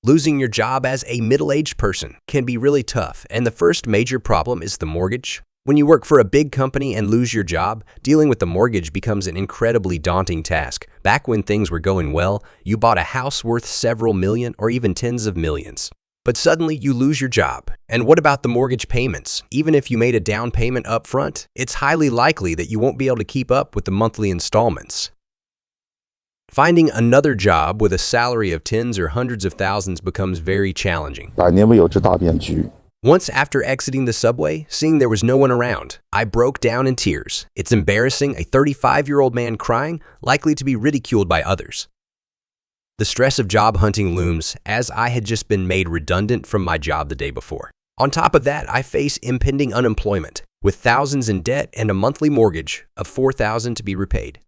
Losing your job as a middle-aged person can be really tough, and the first major problem is the mortgage. When you work for a big company and lose your job, dealing with the mortgage becomes an incredibly daunting task. Back when things were going well, you bought a house worth several million or even tens of millions. But suddenly you lose your job. And what about the mortgage payments? Even if you made a down payment up front, it's highly likely that you won't be able to keep up with the monthly installments. Finding another job with a salary of tens or hundreds of thousands becomes very challenging. Once after exiting the subway, seeing there was no one around, I broke down in tears. It's embarrassing, a 35-year-old man crying, likely to be ridiculed by others. The stress of job hunting looms, as I had just been made redundant from my job the day before. On top of that, I face impending unemployment, with thousands in debt and a monthly mortgage of $4,000 to be repaid.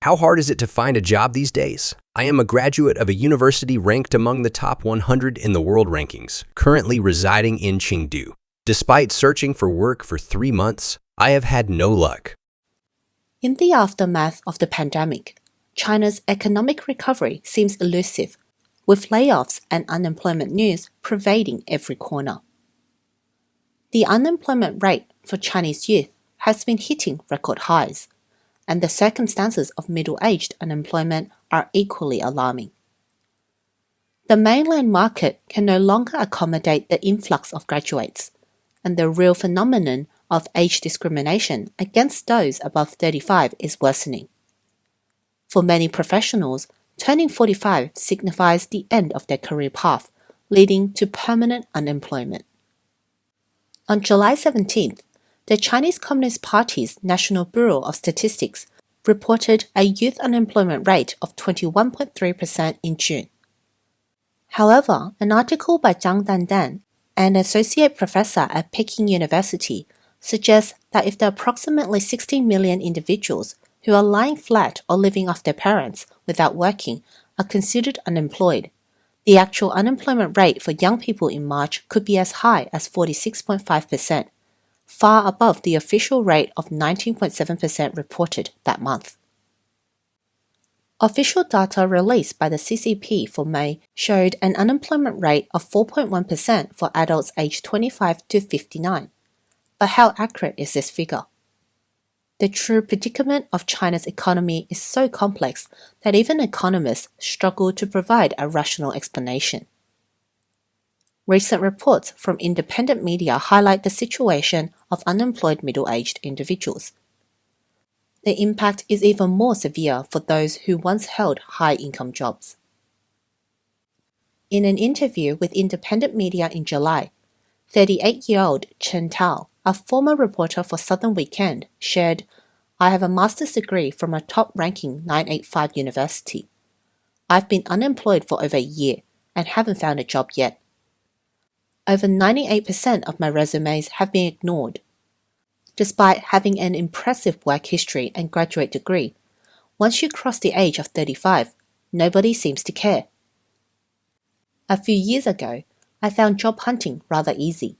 How hard is it to find a job these days? I am a graduate of a university ranked among the top 100 in the world rankings, currently residing in Chengdu. Despite searching for work for 3 months, I have had no luck. In the aftermath of the pandemic, China's economic recovery seems elusive, with layoffs and unemployment news pervading every corner. The unemployment rate for Chinese youth has been hitting record highs, and the circumstances of middle-aged unemployment are equally alarming. The mainland market can no longer accommodate the influx of graduates, and the real phenomenon of age discrimination against those above 35 is worsening. For many professionals, turning 45 signifies the end of their career path, leading to permanent unemployment. On July 17th, the Chinese Communist Party's National Bureau of Statistics reported a youth unemployment rate of 21.3% in June. However, an article by Zhang Dandan, an associate professor at Peking University, suggests that if the approximately 16 million individuals who are lying flat or living off their parents without working are considered unemployed, the actual unemployment rate for young people in March could be as high as 46.5%, far above the official rate of 19.7% reported that month. Official data released by the CCP for May showed an unemployment rate of 4.1% for adults aged 25 to 59. But how accurate is this figure? The true predicament of China's economy is so complex that even economists struggle to provide a rational explanation. Recent reports from independent media highlight the situation of unemployed middle-aged individuals. The impact is even more severe for those who once held high-income jobs. In an interview with independent media in July, 38-year-old Chen Tao, a former reporter for Southern Weekend, shared, "I have a master's degree from a top-ranking 985 university. I've been unemployed for over a year and haven't found a job yet. Over 98% of my resumes have been ignored. Despite having an impressive work history and graduate degree, once you cross the age of 35, nobody seems to care. A few years ago, I found job hunting rather easy.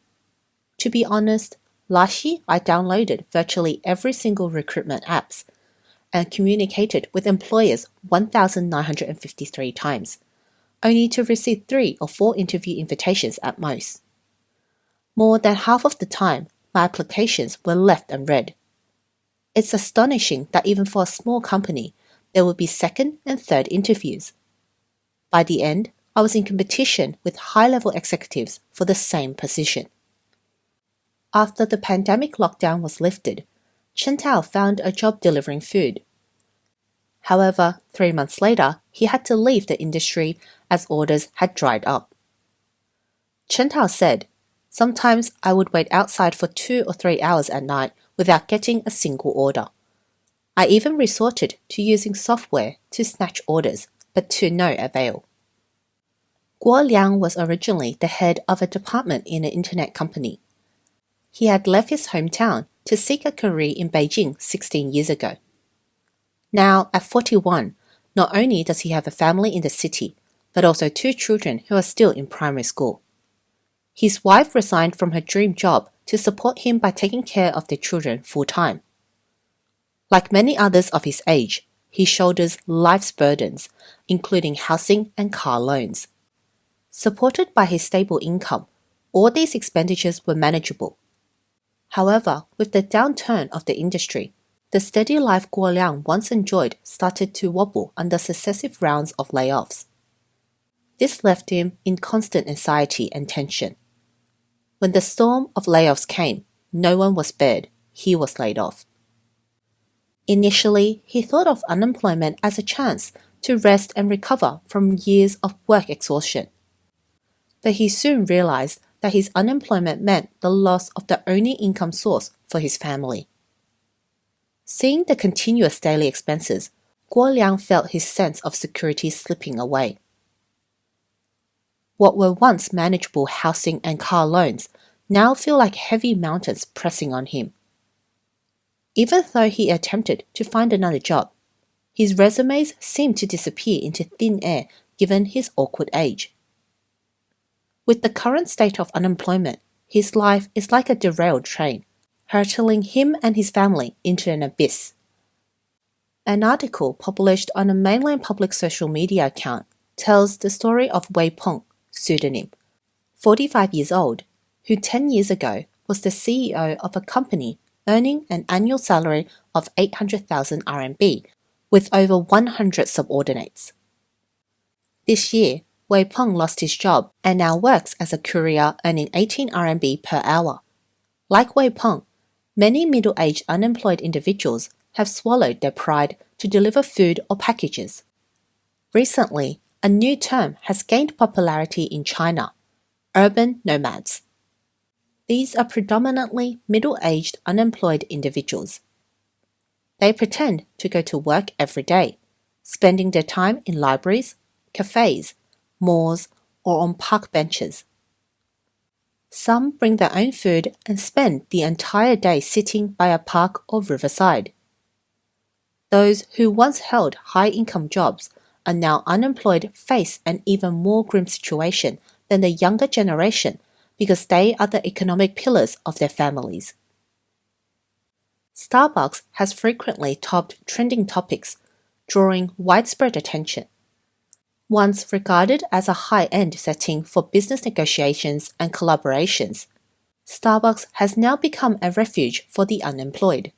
To be honest, last year I downloaded virtually every single recruitment apps and communicated with employers 1,953 times, only to receive 3 or 4 interview invitations at most. More than half of the time, my applications were left unread. It's astonishing that even for a small company, there would be second and third interviews. By the end, I was in competition with high-level executives for the same position." After the pandemic lockdown was lifted, Chen Tao found a job delivering food. However, 3 months later, he had to leave the industry as orders had dried up. Chen Tao said, "Sometimes I would wait outside for 2 or 3 hours at night without getting a single order. I even resorted to using software to snatch orders, but to no avail." Guo Liang was originally the head of a department in an internet company. He had left his hometown to seek a career in Beijing 16 years ago. Now, at 41, not only does he have a family in the city, but also 2 children who are still in primary school. His wife resigned from her dream job to support him by taking care of their children full-time. Like many others of his age, he shoulders life's burdens, including housing and car loans. Supported by his stable income, all these expenditures were manageable. However, with the downturn of the industry, the steady life Guo Liang once enjoyed started to wobble under successive rounds of layoffs. This left him in constant anxiety and tension. When the storm of layoffs came, no one was spared. He was laid off. Initially, he thought of unemployment as a chance to rest and recover from years of work exhaustion. But he soon realized that his unemployment meant the loss of the only income source for his family. Seeing the continuous daily expenses, Guo Liang felt his sense of security slipping away. What were once manageable housing and car loans now feel like heavy mountains pressing on him. Even though he attempted to find another job, his resumes seemed to disappear into thin air given his awkward age. With the current state of unemployment, his life is like a derailed train, hurtling him and his family into an abyss. An article published on a mainland public social media account tells the story of Wei Peng, pseudonym, 45 years old, who 10 years ago was the CEO of a company earning an annual salary of 800,000 RMB with over 100 subordinates. This year, Wei Peng lost his job and now works as a courier earning 18 RMB per hour. Like Wei Peng, many middle-aged unemployed individuals have swallowed their pride to deliver food or packages. Recently, a new term has gained popularity in China: urban nomads. These are predominantly middle-aged unemployed individuals. They pretend to go to work every day, spending their time in libraries, cafes, malls, or on park benches. Some bring their own food and spend the entire day sitting by a park or riverside. Those who once held high-income jobs are now unemployed face an even more grim situation than the younger generation because they are the economic pillars of their families. Starbucks has frequently topped trending topics, drawing widespread attention. Once regarded as a high-end setting for business negotiations and collaborations, Starbucks has now become a refuge for the unemployed.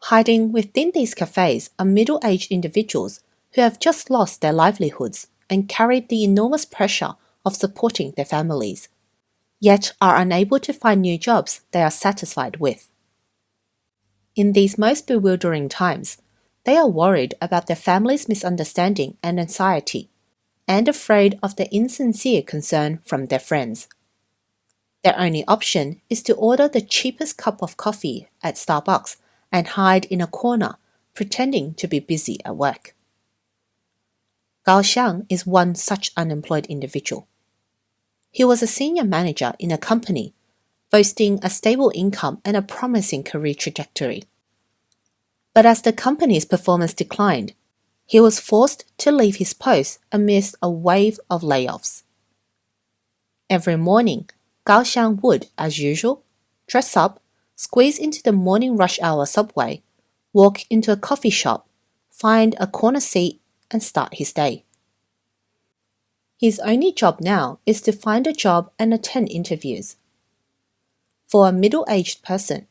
Hiding within these cafes are middle-aged individuals who have just lost their livelihoods and carry the enormous pressure of supporting their families, yet are unable to find new jobs they are satisfied with. In these most bewildering times, they are worried about their family's misunderstanding and anxiety, and afraid of the insincere concern from their friends. Their only option is to order the cheapest cup of coffee at Starbucks and hide in a corner, pretending to be busy at work. Gao Xiang is one such unemployed individual. He was a senior manager in a company, boasting a stable income and a promising career trajectory. But as the company's performance declined, he was forced to leave his post amidst a wave of layoffs. Every morning, Gao Xiang would, as usual, dress up, squeeze into the morning rush hour subway, walk into a coffee shop, find a corner seat, and start his day. His only job now is to find a job and attend interviews. For a middle-aged person,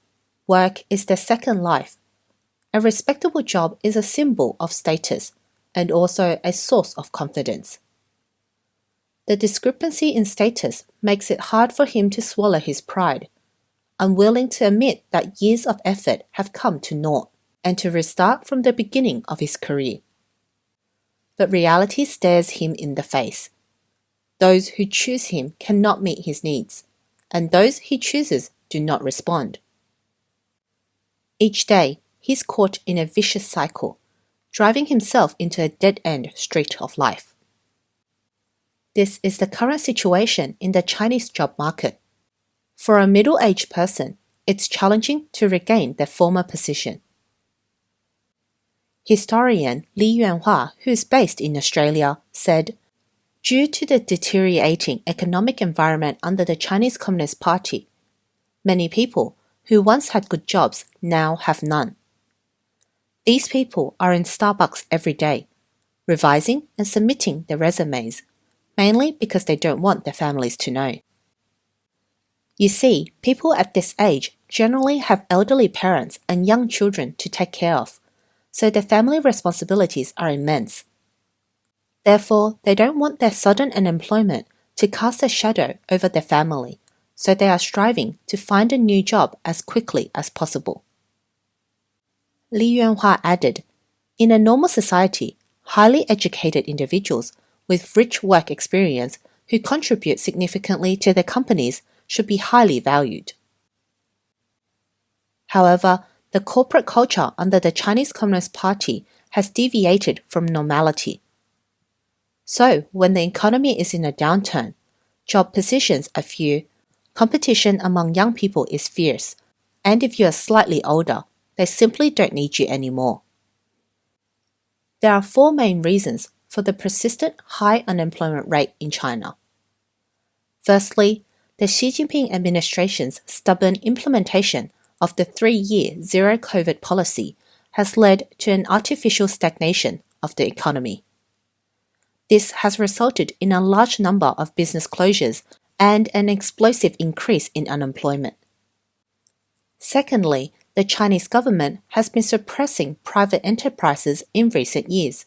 work is their second life. A respectable job is a symbol of status and also a source of confidence. The discrepancy in status makes it hard for him to swallow his pride, unwilling to admit that years of effort have come to naught, and to restart from the beginning of his career. But reality stares him in the face. Those who choose him cannot meet his needs, and those he chooses do not respond. Each day, he's caught in a vicious cycle, driving himself into a dead-end street of life. This is the current situation in the Chinese job market. For a middle-aged person, it's challenging to regain their former position. Historian Li Yuanhua, who is based in Australia, said, "Due to the deteriorating economic environment under the Chinese Communist Party, many people who once had good jobs now have none. These people are in Starbucks every day, revising and submitting their resumes, mainly because they don't want their families to know. You see, people at this age generally have elderly parents and young children to take care of, so their family responsibilities are immense. Therefore, they don't want their sudden unemployment to cast a shadow over their family, so they are striving to find a new job as quickly as possible. Li Yuanhua added, in a normal society, highly educated individuals with rich work experience who contribute significantly to their companies should be highly valued. However, the corporate culture under the Chinese Communist Party has deviated from normality. So, when the economy is in a downturn, job positions are few, competition among young people is fierce, and if you are slightly older, they simply don't need you anymore. There are four main reasons for the persistent high unemployment rate in China. Firstly, the Xi Jinping administration's stubborn implementation of the 3-year zero-COVID policy has led to an artificial stagnation of the economy. This has resulted in a large number of business closures and an explosive increase in unemployment. Secondly, the Chinese government has been suppressing private enterprises in recent years,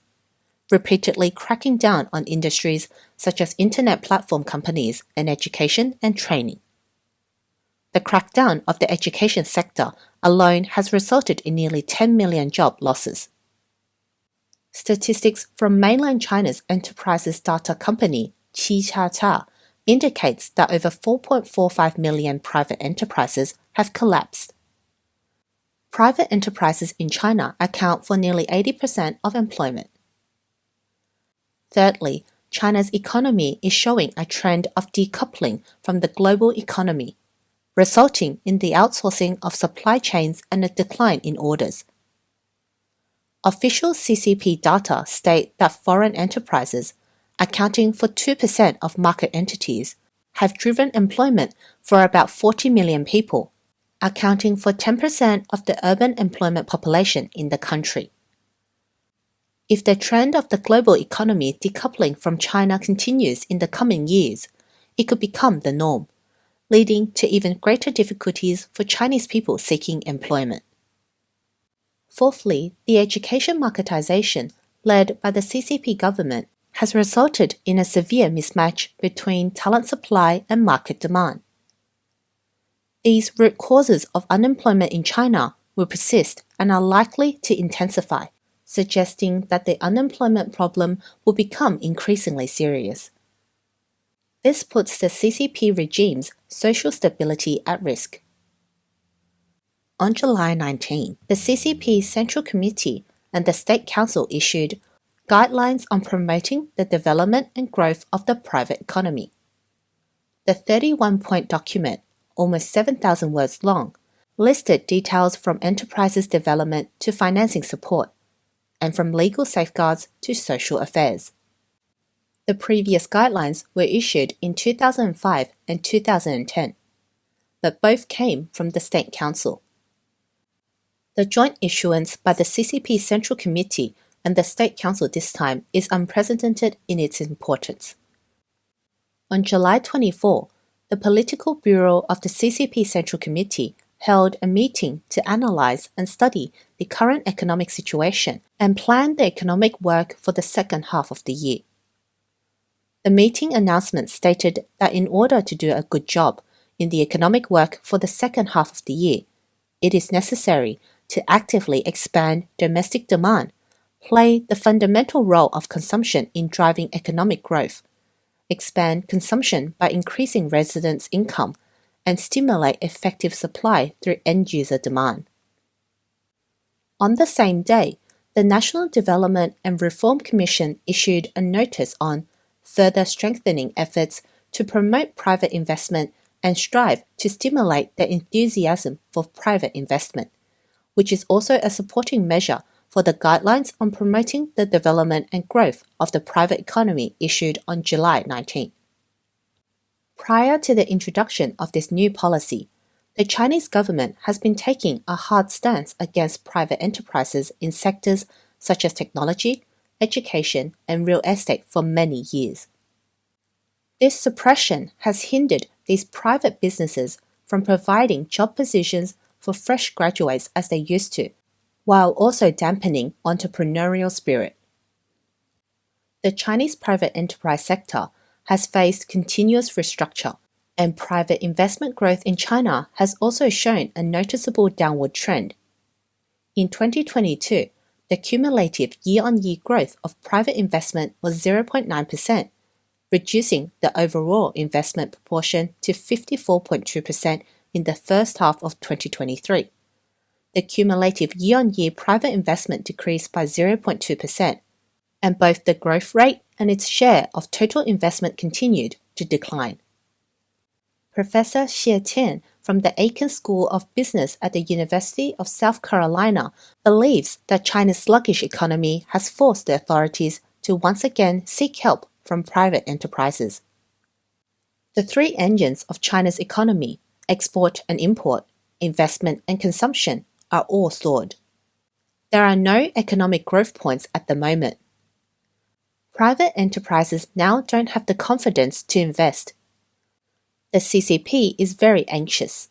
repeatedly cracking down on industries such as internet platform companies and education and training. The crackdown of the education sector alone has resulted in nearly 10 million job losses. Statistics from mainland China's enterprises data company, Qi indicates that over 4.45 million private enterprises have collapsed. Private enterprises in China account for nearly 80% of employment. Thirdly, China's economy is showing a trend of decoupling from the global economy, resulting in the outsourcing of supply chains and a decline in orders. Official CCP data state that foreign enterprises, accounting for 2% of market entities, have driven employment for about 40 million people, accounting for 10% of the urban employment population in the country. If the trend of the global economy decoupling from China continues in the coming years, it could become the norm, leading to even greater difficulties for Chinese people seeking employment. Fourthly, the education marketization led by the CCP government has resulted in a severe mismatch between talent supply and market demand. These root causes of unemployment in China will persist and are likely to intensify, suggesting that the unemployment problem will become increasingly serious. This puts the CCP regime's social stability at risk. On July 19, the CCP Central Committee and the State Council issued guidelines on promoting the development and growth of the private economy. The 31-point document, almost 7,000 words long, listed details from enterprises development to financing support, and from legal safeguards to social affairs. The previous guidelines were issued in 2005 and 2010, but both came from the State Council. The joint issuance by the CCP Central Committee and the State Council this time is unprecedented in its importance. On July 24, the Political Bureau of the CCP Central Committee held a meeting to analyze and study the current economic situation and plan the economic work for the second half of the year. The meeting announcement stated that in order to do a good job in the economic work for the second half of the year, it is necessary to actively expand domestic demand, play the fundamental role of consumption in driving economic growth, expand consumption by increasing residents' income, and stimulate effective supply through end-user demand. On the same day, the National Development and Reform Commission issued a notice on further strengthening efforts to promote private investment and strive to stimulate the enthusiasm for private investment, which is also a supporting measure for the guidelines on promoting the development and growth of the private economy issued on July 19. Prior to the introduction of this new policy, the Chinese government has been taking a hard stance against private enterprises in sectors such as technology, education, and real estate for many years. This suppression has hindered these private businesses from providing job positions for fresh graduates as they used to, while also dampening entrepreneurial spirit. The Chinese private enterprise sector has faced continuous restructure, and private investment growth in China has also shown a noticeable downward trend. In 2022, the cumulative year-on-year growth of private investment was 0.9%, reducing the overall investment proportion to 54.2% in the first half of 2023. The cumulative year-on-year private investment decreased by 0.2%, and both the growth rate and its share of total investment continued to decline. Professor Xie Tian from the Aiken School of Business at the University of South Carolina believes that China's sluggish economy has forced the authorities to once again seek help from private enterprises. The three engines of China's economy, export and import, investment and consumption, are all stalled. There are no economic growth points at the moment. Private enterprises now don't have the confidence to invest. The CCP is very anxious.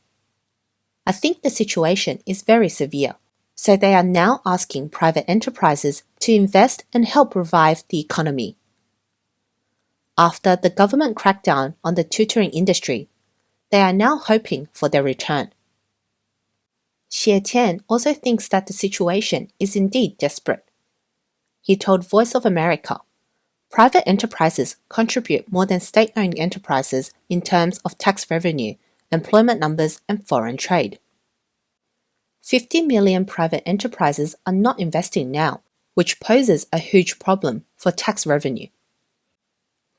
I think the situation is very severe, so they are now asking private enterprises to invest and help revive the economy. After the government crackdown on the tutoring industry, they are now hoping for their return. Xie Tian also thinks that the situation is indeed desperate. He told Voice of America, "Private enterprises contribute more than state-owned enterprises in terms of tax revenue, employment numbers, and foreign trade. 50 million private enterprises are not investing now, which poses a huge problem for tax revenue.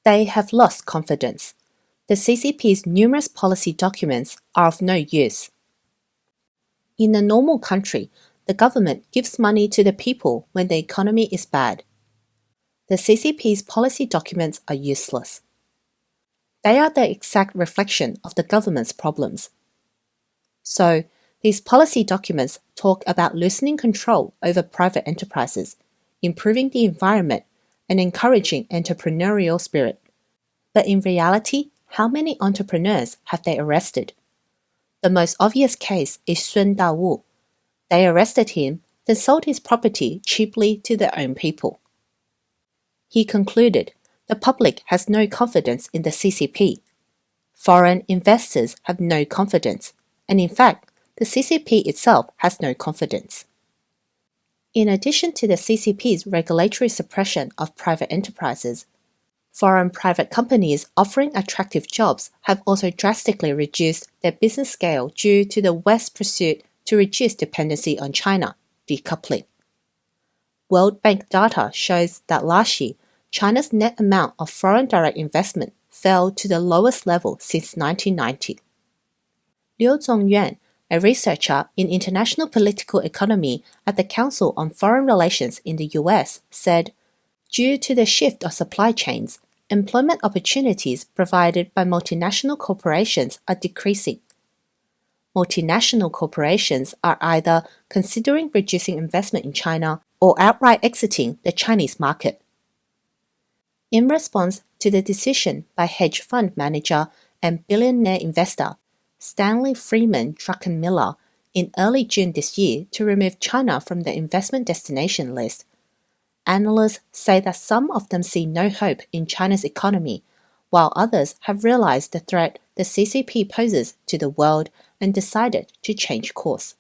They have lost confidence. The CCP's numerous policy documents are of no use. In a normal country, the government gives money to the people when the economy is bad. The CCP's policy documents are useless. They are the exact reflection of the government's problems. So, these policy documents talk about loosening control over private enterprises, improving the environment, and encouraging entrepreneurial spirit. But in reality, how many entrepreneurs have they arrested? The most obvious case is Sun Dawu. They arrested him, then sold his property cheaply to their own people." He concluded, "The public has no confidence in the CCP. Foreign investors have no confidence, and in fact, the CCP itself has no confidence." In addition to the CCP's regulatory suppression of private enterprises, foreign private companies offering attractive jobs have also drastically reduced their business scale due to the West's pursuit to reduce dependency on China, decoupling. World Bank data shows that last year, China's net amount of foreign direct investment fell to the lowest level since 1990. Liu Zongyuan, a researcher in international political economy at the Council on Foreign Relations in the US, said, "Due to the shift of supply chains, employment opportunities provided by multinational corporations are decreasing. Multinational corporations are either considering reducing investment in China or outright exiting the Chinese market." In response to the decision by hedge fund manager and billionaire investor Stanley Freeman Druckenmiller in early June this year to remove China from the investment destination list, analysts say that some of them see no hope in China's economy, while others have realized the threat the CCP poses to the world and decided to change course.